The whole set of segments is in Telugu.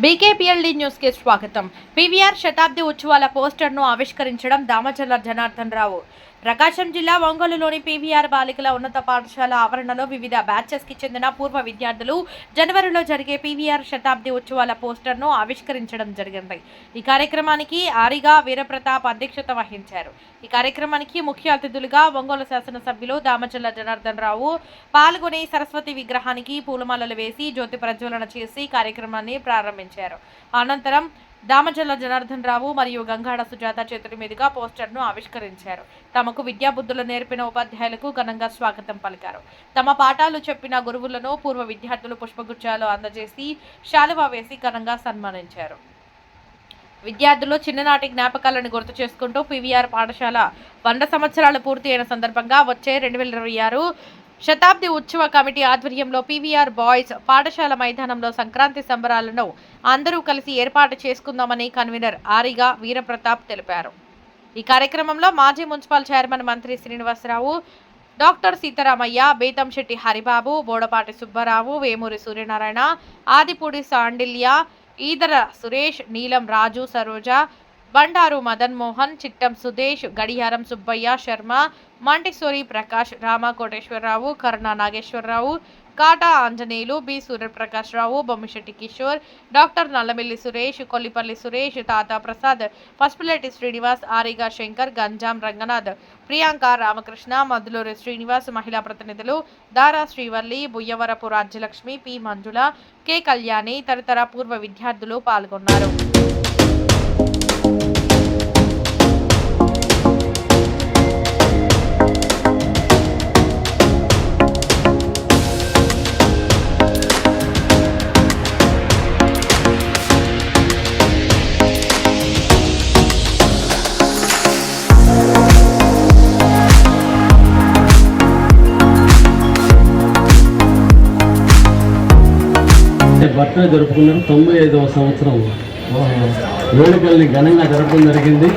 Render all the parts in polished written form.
బీకేపీఎల్డీ న్యూస్ కి స్వాగతం. పీవీఆర్ శతాబ్ది ఉత్సవాల పోస్టర్ను ఆవిష్కరించడం దామచర్ల జనార్దన్ రావు. ప్రకాశం జిల్లా ఒంగోలులోని పీవీఆర్ బాలికల ఉన్నత పాఠశాల ఆవరణలో వివిధ బ్యాచెస్ కి చెందిన పూర్వ విద్యార్థులు జనవరిలో జరిగే పీవీఆర్ శతాబ్ది ఉత్సవాల పోస్టర్ను ఆవిష్కరించడం జరిగింది. ఈ కార్యక్రమానికి ఆరిగా వీరప్రతాప్ అధ్యక్షత వహించారు. ఈ కార్యక్రమానికి ముఖ్య అతిథులుగా ఒంగోలు శాసనసభ్యులు దామచర్ల జనార్దన్ రావు పాల్గొని సరస్వతి విగ్రహానికి పూలమాలలు వేసి జ్యోతి ప్రజ్వలన చేసి కార్యక్రమాన్ని ప్రారంభించారు. అనంతరం దామచర్ల జనార్దన్ రావు మరియు గంగాడ సుజాత చేతుల మీదుగా పోస్టర్ను ఆవిష్కరించారు. తమకు విద్యాబుద్ధులు నేర్పిన ఉపాధ్యాయులకు ఘనంగా స్వాగతం పలికారు. తమ పాఠాలు చెప్పిన గురువులను పూర్వ విద్యార్థులు పుష్పగుచ్చాలు అందజేసి శాలువా వేసి ఘనంగా సన్మానించారు. విద్యార్థులు చిన్ననాటి జ్ఞాపకాలను గుర్తు చేసుకుంటూ పీవీఆర్ పాఠశాల 100 సంవత్సరాలు పూర్తి అయిన సందర్భంగా వచ్చే 2026 శతాబ్ది ఉత్సవ కమిటీ ఆధ్వర్యంలో పీవీఆర్ బాయ్స్ పాఠశాల మైదానంలో సంక్రాంతి సంబరాలను అందరూ కలిసి ఏర్పాటు చేసుకుందామని కన్వీనర్ ఆరిగా వీరప్రతాప్ తెలిపారు. ఈ కార్యక్రమంలో మాజీ మున్సిపల్ చైర్మన్ మంత్రి శ్రీనివాసరావు, డాక్టర్ సీతారామయ్య, బేతంశెట్టి హరిబాబు, బోడపాటి సుబ్బారావు, వేమూరి సూర్యనారాయణ, ఆదిపూడి సాండిల్య, ఈదర సురేష్, నీలం రాజు, సరోజ, బండారు మదన్ మోహన్, చిట్టం సుదేశ్, గడియారం సుబ్బయ్య శర్మ, మంటిసోరి ప్రకాష్, రామ కోటేశ్వరరావు, కరుణ నాగేశ్వరరావు, కాటా ఆంజనేయులు, బి సూర్యప్రకాష్ రావు, బొమ్మిశెట్టి కిషోర్, డాక్టర్ నల్లమిల్లి సురేష్, కొల్లిపల్లి సురేష్, తాతా ప్రసాద్, పసుపులేటి శ్రీనివాస్, ఆరిగా శంకర్, గంజాం రంగనాథ్, ప్రియాంక రామకృష్ణ, మధులూరి శ్రీనివాస్, మహిళా ప్రతినిధులు దారా శ్రీవల్లి, బుయ్యవరపు రాజ్యలక్ష్మి, పి మంజుల, కె కళ్యాణి తదితర పూర్వ విద్యార్థులు పాల్గొన్నారు. బర్త్డే జరుపుకున్నారు. 95వ సంవత్సరం వేడుకల్ని ఘనంగా జరపడం జరిగింది.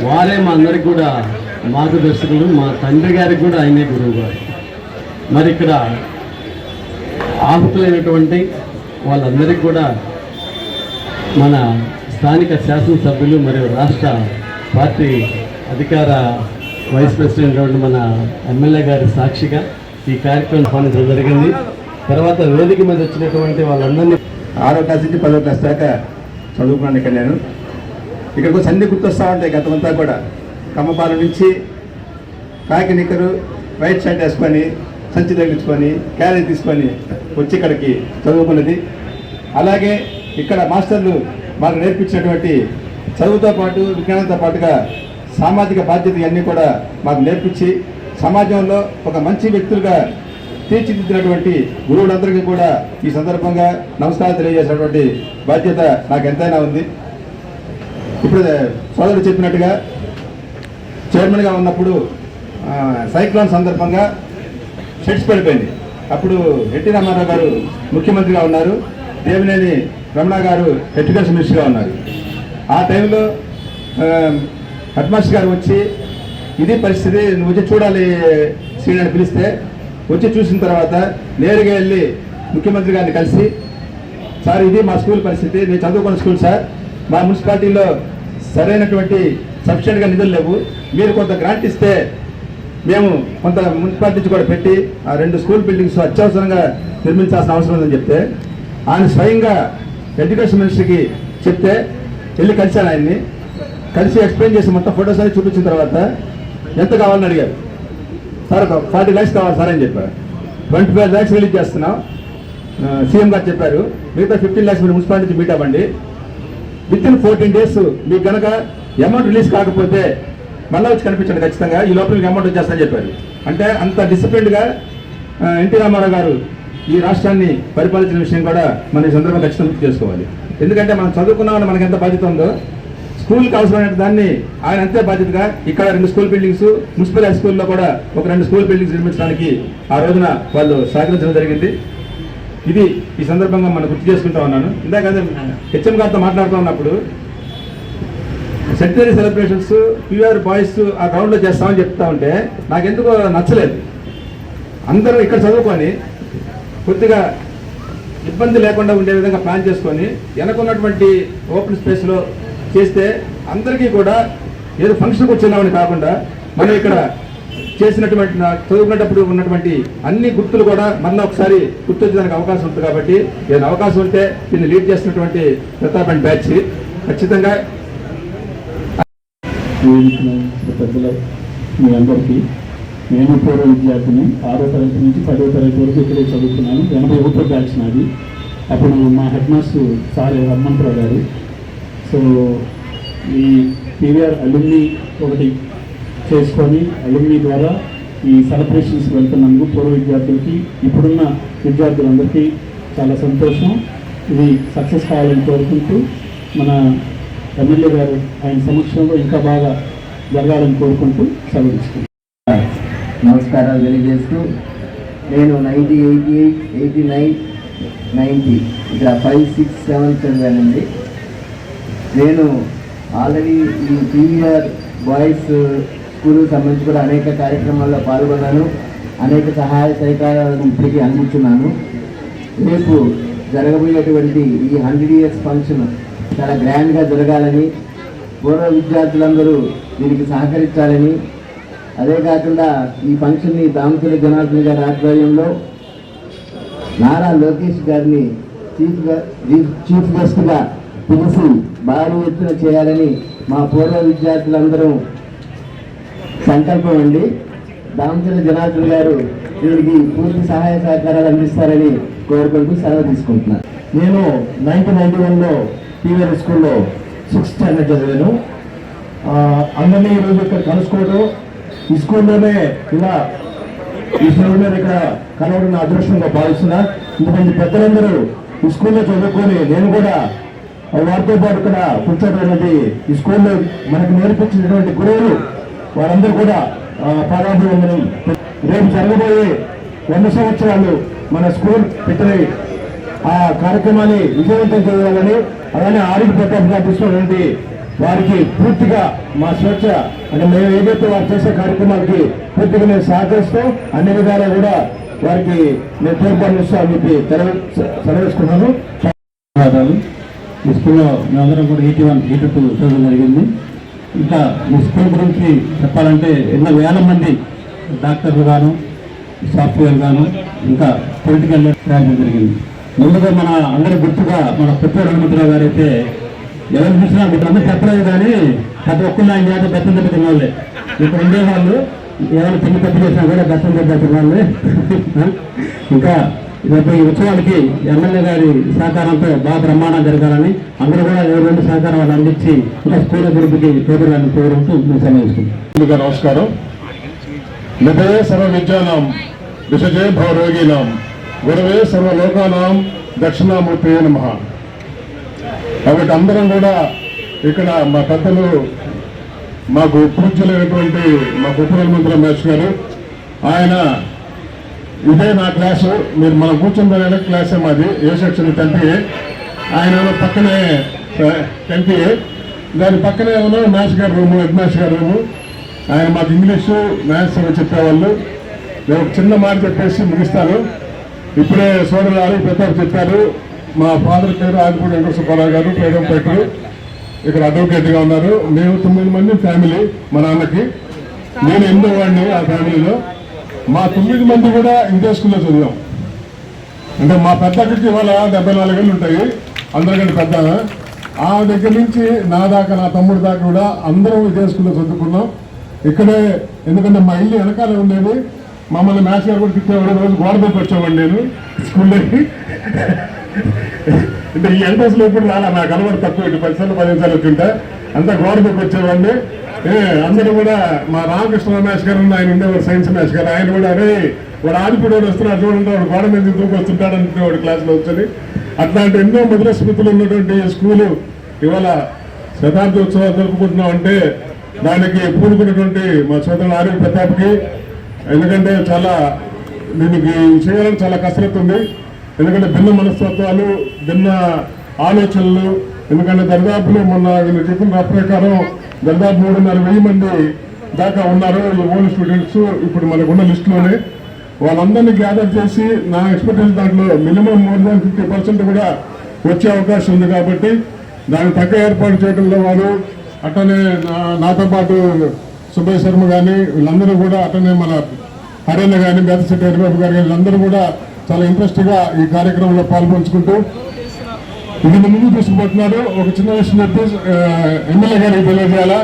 వారే మా అందరికి కూడా మార్గదర్శకులు. మా తండ్రి గారికి కూడా ఆయనే గురువు గారు. మరి ఇక్కడ ఆహుతులైనటువంటి వాళ్ళందరికీ కూడా మన స్థానిక శాసనసభ్యులు మరియు రాష్ట్ర పార్టీ అధికార వైస్ ప్రెసిడెంట్ మన ఎమ్మెల్యే గారి సాక్షిగా ఈ కార్యక్రమం ఆహ్వానించడం జరిగింది. తర్వాత వేదిక మీద వచ్చినటువంటి వాళ్ళందరినీ 6వ క్లాస్ నుంచి 10వ క్లాస్ దాకా చదువుకున్నాను ఇక్కడ నేను. ఇక్కడికి వచ్చి అన్ని గుర్తొస్తూ ఉంటాయి. గతమంతా కూడా కమ్మపాలెం నుంచి కాకి నిక్కరు వైట్ షర్ట్ వేసుకొని సంచి తగిలించుకొని క్యారేజ్ తీసుకొని వచ్చి ఇక్కడికి చదువుకున్నది. అలాగే ఇక్కడ మాస్టర్లు మాకు నేర్పించినటువంటి చదువుతో పాటు విజ్ఞానంతో పాటుగా సామాజిక బాధ్యత ఇవన్నీ కూడా మాకు నేర్పించి సమాజంలో ఒక మంచి వ్యక్తులుగా తీర్చిదిద్దినటువంటి గురువులందరికీ కూడా ఈ సందర్భంగా నమస్కారం తెలియజేసినటువంటి బాధ్యత నాకు ఎంతైనా ఉంది. ఇప్పుడు సోదరుడు చెప్పినట్టుగా చైర్మన్గా ఉన్నప్పుడు సైక్లోన్ సందర్భంగా షెడ్స్ పడిపోయింది. అప్పుడు ఎన్టీ రామారావు గారు ముఖ్యమంత్రిగా ఉన్నారు, దేవినేని రమణ గారు ఎడ్యుకేషన్ మినిస్టర్గా ఉన్నారు. ఆ టైంలో హెడ్ మాస్టర్ గారు వచ్చి ఇది పరిస్థితి, నువ్వు వచ్చి చూడాలి శ్రీని పిలిస్తే వచ్చి చూసిన తర్వాత నేరుగా వెళ్ళి ముఖ్యమంత్రి గారిని కలిసి, సార్ ఇది మా స్కూల్ పరిస్థితి, నేను చదువుకున్న స్కూల్ సార్, మా మున్సిపాలిటీలో సరైనటువంటి సఫిషియెంట్గా నిధులు లేవు, మీరు కొంత గ్రాంట్ ఇస్తే మేము కొంత మున్సిపాలిటీ నుంచి కూడా పెట్టి ఆ 2 స్కూల్ బిల్డింగ్స్ అత్యవసరంగా నిర్మించాల్సిన అవసరం ఉందని చెప్తే ఆయన స్వయంగా ఎడ్యుకేషన్ మినిస్టర్కి చెప్తే వెళ్ళి కలిశాను. ఆయన్ని కలిసి ఎక్స్ప్లెయిన్ చేసి మొత్తం ఫొటోస్ అన్ని చూపించిన తర్వాత ఎంత కావాలని అడిగారు. సార్ ఒక 40 lakhs కావాలి సార్ అని చెప్పారు. 25 lakhs రిలీజ్ చేస్తున్నాం సీఎం గారు చెప్పారు. మిగతా 15 lakhs మీరు మున్సిపాలిటీ నుంచి మీట్ అవ్వండి. విత్ ఇన్ 14 days మీకు కనుక అమౌంట్ రిలీజ్ కాకపోతే మళ్ళీ వచ్చి కనిపించండి, ఖచ్చితంగా ఈ లోపల మీకు అమౌంట్ వచ్చేస్తానని చెప్పారు. అంటే అంత డిసిప్లిన్డ్గా ఎన్టీ రామారావు గారు ఈ రాష్ట్రాన్ని పరిపాలించిన విషయం కూడా మనం ఈ సందర్భంగా ఖచ్చితంగా గుర్తు చేసుకోవాలి. ఎందుకంటే మనం చదువుకున్నామని మనకి ఎంత బాధ్యత ఉందో స్కూల్కి అవసరమైన దాన్ని ఆయన అంతే బాధ్యతగా ఇక్కడ 2 స్కూల్ బిల్డింగ్స్, మున్సిపల్ హై స్కూల్లో కూడా ఒక 2 స్కూల్ బిల్డింగ్స్ నిర్మించడానికి ఆ రోజున వాళ్ళు సహకరించడం జరిగింది. ఇది ఈ సందర్భంగా మనం గుర్తు చేసుకుంటా ఉన్నాను. ఇందాక హెచ్ఎం గారితో మాట్లాడుతూ ఉన్నప్పుడు సెంటరీ సెలబ్రేషన్స్ పీవీఆర్ బాయ్స్ ఆ గ్రౌండ్లో చేస్తామని చెప్తా ఉంటే నాకెందుకో నచ్చలేదు. అందరూ ఇక్కడ చదువుకొని కొద్దిగా ఇబ్బంది లేకుండా ఉండే విధంగా ప్లాన్ చేసుకొని వెనకున్నటువంటి ఓపెన్ స్పేస్లో చేస్తే అందరికీ కూడా ఏదో ఫంక్షన్కి వచ్చినామని కాకుండా మనం ఇక్కడ చేసినటువంటి చదువుకునేటప్పుడు ఉన్నటువంటి అన్ని గుర్తులు కూడా మళ్ళీ ఒకసారి గుర్తొచ్చేదానికి అవకాశం ఉంటుంది. కాబట్టి ఏదైనా అవకాశం ఉంటే దీన్ని లీడ్ చేసినటువంటి ప్రతాప్ అండ్ బ్యాచ్ ఖచ్చితంగా పెద్దలు మీ అందరికీ, నేను పూర్వ విద్యార్థిని 6వ తరగతి నుంచి 10వ తరగతి వరకు ఇక్కడే చదువుకున్నాను. 81 బ్యాచ్ నాది. అప్పుడు మా హెడ్ మాస్టర్ సార్ హనుమంతరావు గారు. సో ఈ పీవీఆర్ అలుమ్ని ఒకటి చేసుకొని అలుమ్ని ద్వారా ఈ సెలబ్రేషన్స్ వెళ్తున్నందుకు పూర్వ విద్యార్థులకి, ఇప్పుడున్న విద్యార్థులందరికీ చాలా సంతోషం. ఇది సక్సెస్ కావాలని కోరుకుంటూ మన ఎమ్మెల్యే గారు ఆయన సమక్షంలో ఇంకా బాగా జరగాలని కోరుకుంటూ సెలవు తీసుకుంటాం. నమస్కారాలు తెలియజేస్తూ, నేను 1988, 89, 90 ఇక్కడ 5, 6, 7 చదివానండి. నేను ఆల్రెడీ ఈ పీవీఆర్ బాయ్స్ స్కూల్కి సంబంధించి కూడా అనేక కార్యక్రమాల్లో పాల్గొన్నాను. అనేక సహాయ సహకారాలను ఇప్పటికీ అందించున్నాను. రేపు జరగబోయేటువంటి ఈ 100 years ఫంక్షన్ చాలా గ్రాండ్గా జరగాలని, పూర్వ విద్యార్థులందరూ దీనికి సహకరించాలని, అదే కాకుండా ఈ ఫంక్షన్ని దామచర్ల జనార్దన్ గారి ఆధ్వర్యంలో నారా లోకేష్ గారిని చీఫ్ గెస్ట్గా పిలిచి భారీ ఎత్తున చేయాలని మా పూర్వ విద్యార్థులందరూ సంకల్పం అండి. దామచర్ల జనార్దన్ గారు దీనికి పూర్తి సహాయ సహకారాలు అందిస్తారని కోరుకుంటూ సెలవు తీసుకుంటున్నాను. నేను 1991లో పీవీఆర్ స్కూల్లో 6th స్టాండర్డ్ చదివాను. అందరినీ ఈరోజు ఇక్కడ కలుసుకోవడం, ఈ స్కూల్లోనే ఇలా ఈ స్కూల్ మీద ఇక్కడ కలవడం నా అదృష్టంగా భావిస్తున్నా. ఇంతమంది పెద్దలందరూ ఈ స్కూల్లో చదువుకొని నేను కూడా వారితో పాటు ఇక్కడ కూర్చోవడం అనేది ఈ స్కూల్లో మనకు నేర్పించినటువంటి గురువులు వారందరూ కూడా పాదాభివందనం. రేపు జరగబోయే 100 సంవత్సరాలు మన స్కూల్ పెట్టిన ఆ కార్యక్రమాన్ని విజయవంతం చేయాలని, అలానే ఆర్వి ప్రతాప్ గారు తీసుకున్నటువంటి వారికి పూర్తిగా మా స్వేచ్ఛ అంటే మేము ఏదైతే వారు చేసే కార్యక్రమాలకి పూర్తిగా నేను సహకరిస్తూ అన్ని విధాలా కూడా వారికి నేను తోడ్పాటు అని చెప్పి సెలవుకున్నాను. ధన్యవాదాలు. ఈ స్కూల్లో మేమందరం కూడా 81, 82 చదవడం జరిగింది. ఇంకా ఈ స్కూల్ గురించి చెప్పాలంటే ఎన్నో వేల మంది డాక్టర్లు గాను, సాఫ్ట్వేర్ గాను, ఇంకా పొలిటికల్ రాయడం జరిగింది. ముందుగా మన అందరి గుర్తుగా మన పుత్తూరు హనుమంతరావు గారు అయితే ఎవరు చూసినా మీకు అందరూ చెప్పలేదు, కానీ ప్రతి ఒక్కళ్ళు ఆయన చేత బెత్తం దెబ్బ తినేవాళ్ళే. ఇప్పుడు ఉండేవాళ్ళు ఎవరు చిన్న పెద్ద చేసినా కూడా బెత్తం దెబ్బ తినేవాళ్ళే. ఇంకా రేపు ఈ ఉత్సవాలకి ఎమ్మెల్యే గారి సహకారంతో బాగా బ్రహ్మాండం జరగాలని అందరూ కూడా ఎవరు సహకారం వాళ్ళు అందించి ఇంకా స్కూల్ అభివృద్ధికి తోడుగాలని కోరుకుంటూ మేము సెలవుస్తున్నాం. నమస్కారం. నిధయే సర్వ విద్యానాం విషజే భవరోగినాం గురవే సర్వలోకానాం దక్షిణామూర్తి నమః. కాబట్టి అందరం కూడా ఇక్కడ మా పెద్దలు మాకు పూజ్యులైనటువంటి మా ఉపముఖ్యమంత్రి మేష్ గారు, ఆయన ఇదే నా క్లాసు, మీరు మనం కూర్చున్న క్లాసే మాది, ఏ సెక్షన్ 10A, ఆయన పక్కనే 10PA, దాని పక్కనే ఏమో మ్యాథ్స్ గారి రూము, హెడ్ మ్యాథ్స్ గారి రూము. ఆయన మాకు ఇంగ్లీషు మ్యాథ్స్ చెప్పేవాళ్ళు. నేను ఒక చిన్న మాట చెప్పేసి ముగిస్తాను. ఇప్పుడే సోదరులు ఆర్వి ప్రతాప్ చెప్పారు. మా ఫాదర్ పేరు ఆదిపూడి వెంకట సుబ్బారావు గారు, పేదంపేటలు, ఇక్కడ అడ్వకేట్గా ఉన్నారు. మేము 9 మంది ఫ్యామిలీ. మా నాన్నకి నేను 8వ వాడిని ఆ ఫ్యామిలీలో. మా 9 మంది కూడా ఇదే స్కూల్లో చదివాం. అంటే మా పెద్దకి ఇవాళ 74 ఏళ్ళు ఉంటాయి, అందరికంటే పెద్ద. ఆ దగ్గర నుంచి నా దాకా, నా తమ్ముడు దాకా కూడా అందరం ఇదే స్కూల్లో చదువుకున్నాం. ఇక్కడే, ఎందుకంటే మా ఇల్లు వెనకాలే ఉండేది. మమ్మల్ని మ్యాథ్స్ గారు కూడా తిట్టేవాడు. రోజు గోడ దగ్గర వచ్చేవాడు నేను స్కూల్లోకి. అంటే ఈ ఎంట్రన్స్లో ఇప్పుడు రాలా, నాకు అలవాటు తక్కువ. 10 సార్లు 15 సార్లు వచ్చింటే అంతా గోడ దగ్గర వచ్చేవాడిని. అందరూ కూడా మా రామకృష్ణ మ్యాథ్స్ గారు ఆయన ఉండేవాడు, సైన్స్ మ్యాథ్స్ గారు. ఆయన కూడా అరే వాడు ఆదిపూడి వస్తున్నాడు చూడండి, వాడు గోడ మీద దూకు వస్తుంటాడు అనుకునేవాడు క్లాస్లో వచ్చి. అట్లాంటి ఎన్నో మధుర స్మృతులు ఉన్నటువంటి స్కూలు ఇవాళ శతాబ్దోత్సవాలు జరుపుకుంటున్నాం అంటే దానికి పూనుకున్నటువంటి మా సోదరుడు ఆర్వి ప్రతాప్కి, ఎందుకంటే చాలా దీనికి చేయాలని చాలా కసరత్తు ఉంది. ఎందుకంటే భిన్న మనస్తత్వాలు, భిన్న ఆలోచనలు. ఎందుకంటే దరిదాపులు మొన్న వీళ్ళు చెప్పిన ప్రకారం దాదాపు 3,500 మంది దాకా ఉన్నారు ఈ ఓల్డ్ స్టూడెంట్స్ ఇప్పుడు మనకున్న లిస్టులోనే. వాళ్ళందరినీ గ్యాదర్ చేసి నా ఎక్స్పెక్టేషన్ దాంట్లో మినిమం మోర్ దాన్ 50% కూడా వచ్చే అవకాశం ఉంది. కాబట్టి దానికి తగ్గ ఏర్పాటు చేయడంలో వారు అట్టనే నాతో పాటు సుబ్బయ్య శర్మ కానీ వీళ్ళందరూ కూడా అట్టనే మన హరేణ కానీ బేతశెట్టి హరిబాబు గారు కానీ వీళ్ళందరూ కూడా చాలా ఇంట్రెస్ట్గా ఈ కార్యక్రమంలో పాల్పంచుకుంటూ ఇది ముందు తీసుకుపోతున్నారు. ఒక చిన్న విషయం చెప్పి ఎమ్మెల్యే గారికి తెలియజేయాలా,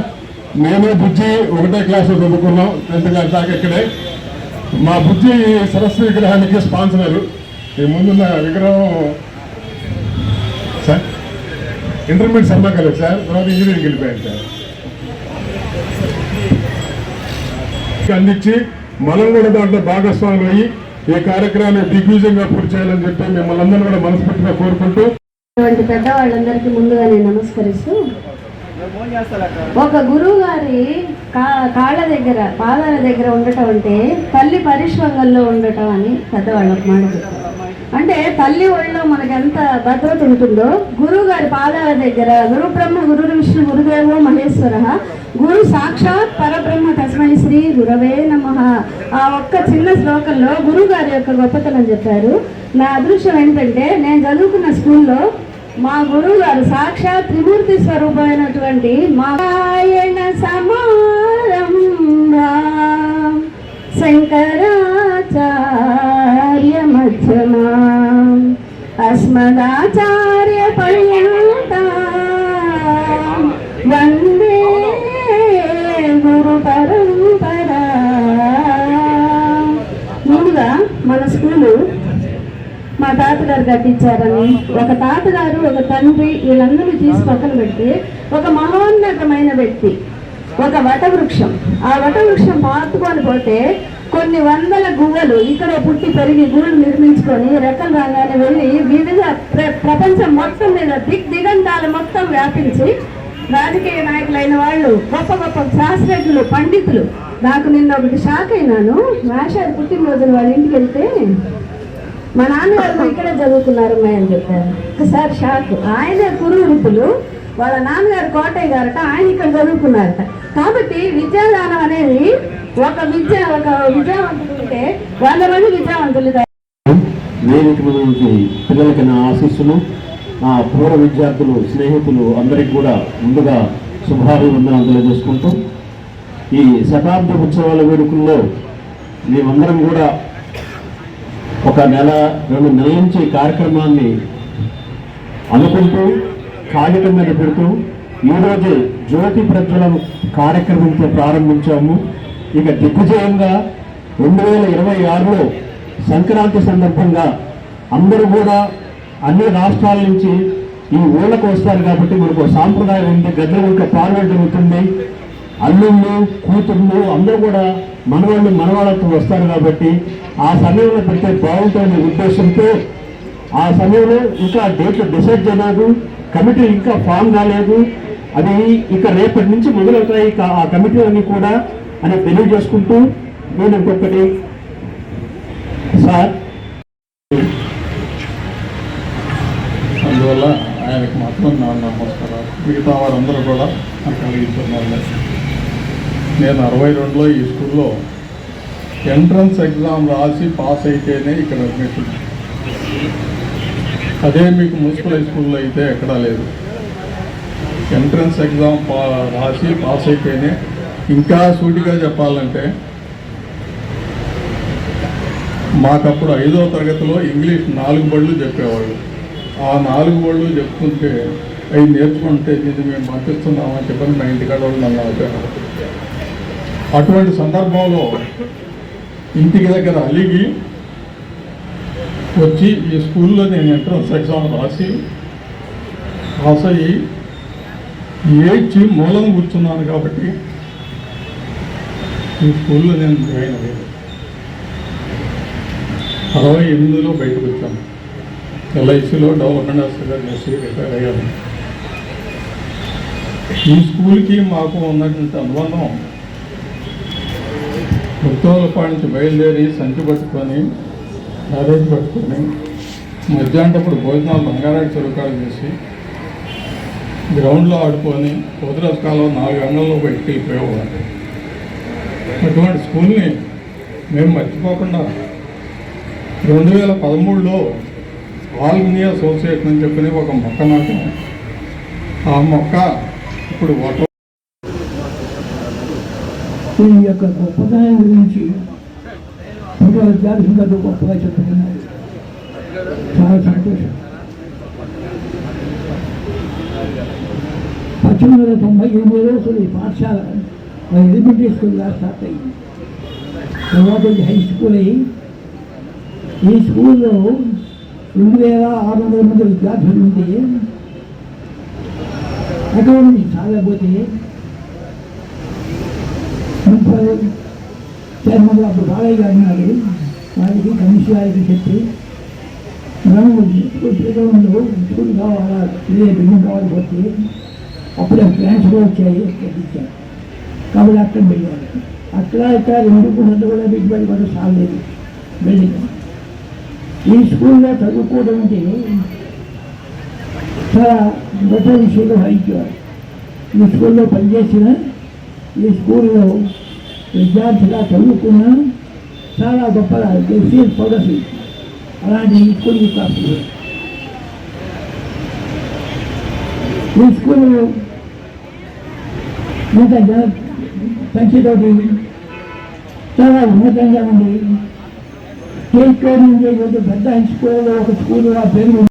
నేను బుజ్జి ఒకటే క్లాస్లో చదువుకున్నాం 10th క్లాస్ దాకా ఇక్కడే. మా బుజ్జి సరస్వతి విగ్రహానికి స్పాన్సర్. ఈ ముందున్న విగ్రహం సార్ ఇంటర్మీడియట్ సమ్మకలేదు సార్, తర్వాత ఇంజనీరింగ్ వెళ్ళిపోయాను సార్. అందించి మనం కూడా దాంట్లో భాగస్వాములు అయ్యి ఈ కార్యక్రమాన్ని దిగ్విజయంగా పూర్తి చేయాలని చెప్పి మిమ్మల్ని అందరూ కూడా మనస్ఫూర్తిగా కోరుకుంటూ పెద్దవాళ్ళందరికీ ముందుగా నేను నమస్కరిస్తూ, ఒక గురువు గారి కాళ్ళ దగ్గర పాదాల దగ్గర ఉండటం అంటే తల్లి పరిశ్వంగంలో ఉండటం అని పెద్దవాళ్ళకు మాట చెప్తారు. అంటే తల్లి ఒళ్ళో మనకి ఎంత భద్రత ఉంటుందో గురువు గారి పాదాల దగ్గర గురు బ్రహ్మ గురు విష్ణు గురుదేవో మహేశ్వర గురు సాక్షాత్ పరబ్రహ్మ తస్మై శ్రీ గురవే నమః. ఆ ఒక్క చిన్న శ్లోకంలో గురువు గారి యొక్క గొప్పతనం చెప్పారు. నా అదృష్టం ఏంటంటే నేను చదువుకున్న స్కూల్లో మా గురువు గారు సాక్షాత్ త్రిమూర్తి స్వరూపమైనటువంటి మాయణ సమారంభా శంకరాచార్య మధ్యమా అస్మదాచార్య పర్యంతం వందే గురు పరంపరా. ముందుగా మన స్కూలు మా తాతగారు కట్టించారని, ఒక తాతగారు ఒక తండ్రి వీళ్ళందరూ తీసి పక్కన పెట్టి ఒక మహోన్నతమైన వ్యక్తి, ఒక వటవృక్షం. ఆ వటవృక్షం పాతుకొని పోతే కొన్ని వందల గువ్వలు ఇక్కడ పుట్టి పెరిగి గూళ్ళు నిర్మించుకొని రెక్కలు రాగానే వెళ్ళి వివిధ ప్రపంచం మొత్తం మీద దిగంతాలు మొత్తం వ్యాపించి రాజకీయ నాయకులైన వాళ్ళు, గొప్ప గొప్ప శాస్త్రజ్ఞులు, పండితులు. నాకు నిన్న ఒకటి షాక్ అయినాను. మాషారి పుట్టినరోజున వాళ్ళ ఇంటికి వెళ్తే మా నాన్నగారు ఇక్కడే చదువుకున్నారు అని చెప్పారు. ఒకసారి షాక్. ఆయనే కురువృత్తులు, వాళ్ళ నాన్నగారు కోటయ్య గారట, ఆయన ఇక్కడ చదువుకున్నారట. కాబట్టి విద్యాదానం అనేది ఒక విద్యావంతులు ఉంటే 100 మంది విద్యావంతులు. వేదిక మీద నుంచి పిల్లలకి నా ఆశీస్సులు, నా పూర్వ విద్యార్థులు స్నేహితులు అందరికీ కూడా ముందుగా శుభాభివందనాలు తెలియజేసుకుంటూ, ఈ శతాబ్ద ఉత్సవాల వేడుకల్లో మేమందరం కూడా ఒక 1-2 నెలల నుంచి ఈ కార్యక్రమాన్ని అనుకుంటూ కాగితం మీద పెడుతూ ఈరోజు జ్యోతి ప్రజ్వలం కార్యక్రమంతో ప్రారంభించాము. ఇక దిగ్విజయంగా 2026లో సంక్రాంతి సందర్భంగా అందరూ కూడా అన్ని రాష్ట్రాల నుంచి ఈ ఊళ్ళకు వస్తారు. కాబట్టి మనకు సాంప్రదాయం ఉంది, గద్దె పార్లమెంట్ జరుగుతుంది, అల్లుళ్ళు కూతుళ్ళు అందరూ కూడా మనవాళ్ళతో వస్తారు. కాబట్టి ఆ సమయంలో పెడితే బాగుంటుందనే ఉద్దేశంతో ఆ సమయంలో ఇంకా డేట్లు డిసైడ్ చేయలేదు, కమిటీ ఇంకా ఫామ్ కాలేదు. అది ఇక రేపటి నుంచి మొదలవుతాయి ఆ కమిటీలన్నీ కూడా అని తెలియజేసుకుంటూ, నేను ఇంకొకటి సార్ అందువల్ల ఆయనకు మాత్రం నా నమస్కారాలు. మిగతా వారందరూ కూడా నాకు కలిగిస్తున్నారు. నేను 62లో ఈ స్కూల్లో ఎంట్రన్స్ ఎగ్జామ్ రాసి పాస్ అయితేనే ఇక్కడ అడ్మిషన్. అదే మీకు మున్సిపల్ హై స్కూల్లో అయితే ఎక్కడా లేదు. ఎంట్రన్స్ ఎగ్జామ్ రాసి పాస్ అయితేనే. ఇంకా సూటిగా చెప్పాలంటే మాకప్పుడు 5వ తరగతిలో ఇంగ్లీష్ 4 బళ్ళు చెప్పేవాళ్ళు. ఆ 4 బళ్ళు చెప్తుంటే అవి నేర్చుకుంటే ఇది మేము పంపిస్తున్నామని చెప్పని మా ఇంటికాడ వాళ్ళు నన్ను ఆపారు. అటువంటి సందర్భంలో ఇంటికి దగ్గర అలిగి వచ్చి ఈ స్కూల్లో నేను ఎంట్రన్స్ ఎగ్జామ్ రాసి పాస్ అయ్యి ఏడ్చి మూలం కూర్చున్నాను. కాబట్టి ఈ స్కూల్లో నేను జాయిన్ అయ్యాను. 68లో బయటకు వచ్చాను. LICలో డెవలప్మెంట్ ఆఫీసర్గా చేసి రిటైర్ అయ్యాను. ఈ స్కూల్కి మాకు ఉన్నటువంటి అనుబంధం ఉత్తోలపాడు నుంచి బయలుదేరి సంచి పట్టుకొని క్యారేజ్ పట్టుకొని మధ్యాహ్నప్పుడు భోజనాలు బంగారాడు చెరుకాలు చేసి గ్రౌండ్లో ఆడుకొని పొద్దురోజు కాలం 4 గంటల్లో బయటికి వెళ్ళిపోయేవాళ్ళు. అటువంటి స్కూల్ని మేము మర్చిపోకుండా 2013లో ఆల్ ఇండియా అసోసియేషన్ అని చెప్పి ఒక మొక్క నాటాం. ఆ మొక్క ఇప్పుడు ఈ యొక్క గొప్పతనం గురించి విద్యార్థులు గారు గొప్పగా చెప్తున్నారు. చాలా సంతోషం. 1898 అసలు ఈ పాఠశాల ఎలిమెంటరీ స్కూల్గా స్టార్ట్ అయింది. తర్వాత హై స్కూల్ అయ్యి ఈ స్కూల్లో 2600 మంది విద్యార్థులు ఉంటే అకౌంట్ చాలకపోతే చైర్మన్ అప్పుడు బాలయ్య గారు ఉన్నారు. వారికి కమిషన్ గారికి చెప్పి గ్రౌండ్ స్కూల్ కావాలా ఇదే బిల్డింగ్ కావాలి పోతే అప్పుడే ప్లాన్స్ కూడా వచ్చాయి ఇచ్చారు. కాబట్టి అక్కడ వెళ్ళారు. అక్కడ ఇక్కడ 2 కూడా పెట్టుబడి కూడా సాగలేదు బిల్డింగ్. ఈ స్కూల్లో చదువుకోవడం అంటే చాలా గొప్ప విషయంలో భావించేవారు. ఈ స్కూల్లో పనిచేసిన ఈ స్కూల్లో విద్యార్థిగా చదువుకున్న చాలా గొప్పగా ఫీల్ పొగసి అలాంటి ఈ స్కూల్ కాదు. ఈ స్కూల్ ఇంత సంఖ్యతో చాలా ఉన్నతంగా ఉంది. స్టేట్ గవర్నమెంట్ పెద్ద హై స్కూల్లో ఒక స్కూల్ పేరు